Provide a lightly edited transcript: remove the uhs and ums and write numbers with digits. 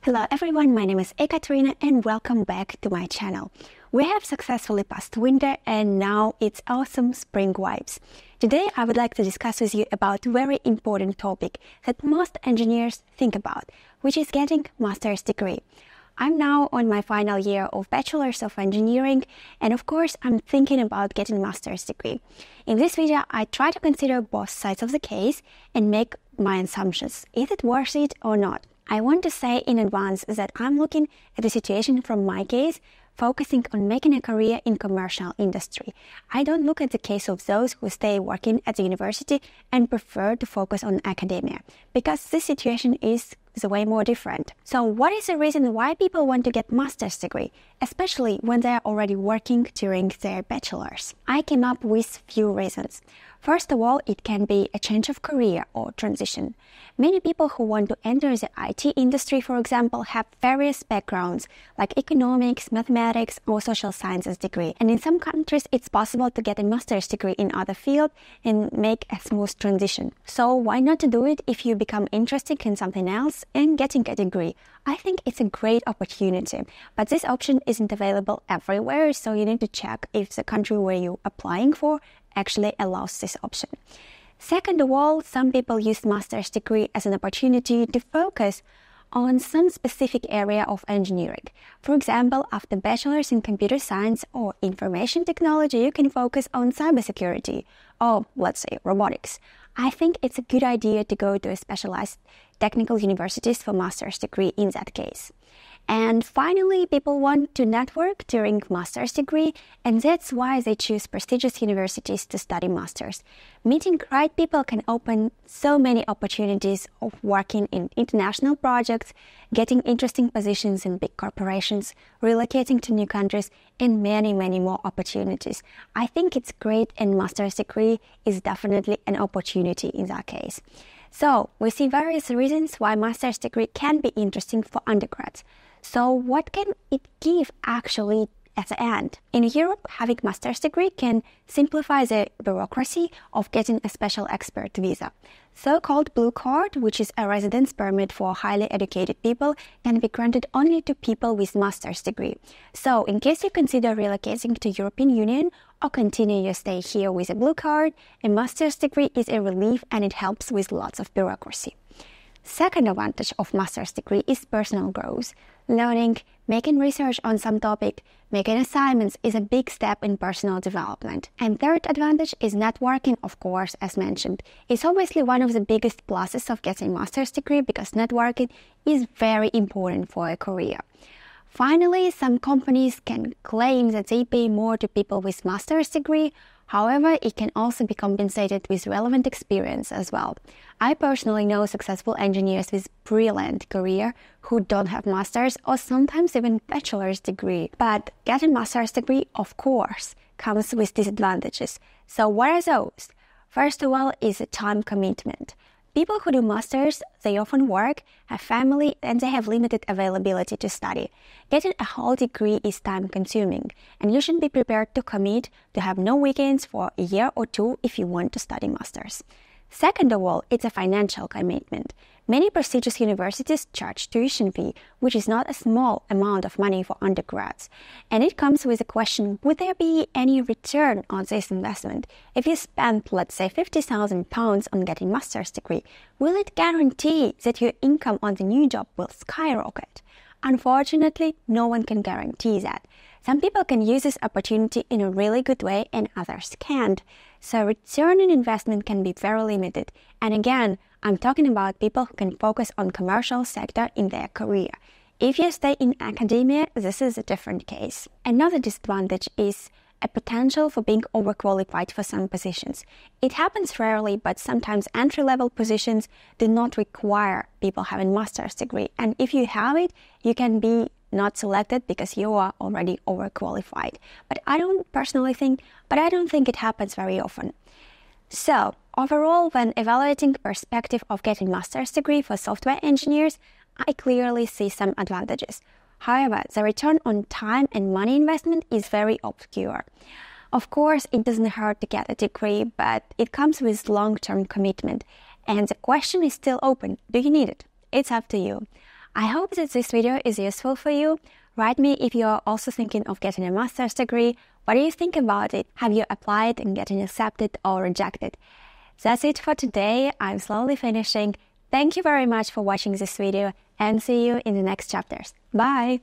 Hello everyone, my name is Ekaterina and welcome back to my channel. We have successfully passed winter and now it's awesome spring vibes. Today I would like to discuss with you about a very important topic that most engineers think about, which is getting master's degree. I'm now on my final year of Bachelor's of Engineering and of course I'm thinking about getting master's degree. In this video I try to consider both sides of the case and make my assumptions. Is it worth it or not? I want to say in advance that I'm looking at the situation from my case, focusing on making a career in commercial industry. I don't look at the case of those who stay working at the university and prefer to focus on academia, because this situation is way more different. So what is the reason why people want to get master's degree, especially when they are already working during their bachelor's? I came up with few reasons. First of all, it can be a change of career or transition. Many people who want to enter the IT industry, for example, have various backgrounds like economics, mathematics, or social sciences degree. And in some countries, it's possible to get a master's degree in other field and make a smooth transition. So why not to do it if you become interested in something else and getting a degree? I think it's a great opportunity, but this option isn't available everywhere, so you need to check if the country where you're applying for actually allows this option. Second of all, some people use master's degree as an opportunity to focus on some specific area of engineering. For example, after bachelor's in computer science or information technology, you can focus on cybersecurity or, let's say, robotics. I think it's a good idea to go to a specialized technical universities for master's degree in that case. And finally, people want to network during master's degree, and that's why they choose prestigious universities to study master's. Meeting right people can open so many opportunities of working in international projects, getting interesting positions in big corporations, relocating to new countries, and many, many more opportunities. I think it's great, and master's degree is definitely an opportunity in that case. So, we see various reasons why master's degree can be interesting for undergrads. So, what can it give actually at the end? In Europe, having master's degree can simplify the bureaucracy of getting a special expert visa. So-called blue card, which is a residence permit for highly educated people, can be granted only to people with master's degree. So, in case you consider relocating to European Union or continue your stay here with a blue card, a master's degree is a relief and it helps with lots of bureaucracy. Second advantage of master's degree is personal growth. Learning, making research on some topic, making assignments is a big step in personal development. And third advantage is networking, of course, as mentioned. It's obviously one of the biggest pluses of getting a master's degree because networking is very important for a career. Finally, some companies can claim that they pay more to people with master's degree. However, it can also be compensated with relevant experience as well. I personally know successful engineers with brilliant career who don't have master's or sometimes even bachelor's degree. But getting master's degree, of course, comes with disadvantages. So what are those? First of all is a time commitment. People who do masters, they often work, have family, and they have limited availability to study. Getting a whole degree is time-consuming, and you should be prepared to commit to have no weekends for a year or two if you want to study masters. Second of all, it's a financial commitment. Many prestigious universities charge tuition fee, which is not a small amount of money for undergrads. And it comes with a question, would there be any return on this investment? If you spend, let's say, £50,000 on getting a master's degree, will it guarantee that your income on the new job will skyrocket? Unfortunately, no one can guarantee that. Some people can use this opportunity in a really good way and others can't. So return on investment can be very limited. And again, I'm talking about people who can focus on commercial sector in their career. If you stay in academia, this is a different case. Another disadvantage is a potential for being overqualified for some positions. It happens rarely, but sometimes entry-level positions do not require people having master's degree. And if you have it, you can be not selected because you are already overqualified. But I don't think it happens very often. So, overall, when evaluating the perspective of getting master's degree for software engineers, I clearly see some advantages. However, the return on time and money investment is very obscure. Of course, it doesn't hurt to get a degree, but it comes with long-term commitment. And the question is still open. Do you need it? It's up to you. I hope that this video is useful for you. Write me if you are also thinking of getting a master's degree. What do you think about it? Have you applied and getting accepted or rejected? That's it for today. I'm slowly finishing. Thank you very much for watching this video and see you in the next chapters. Bye!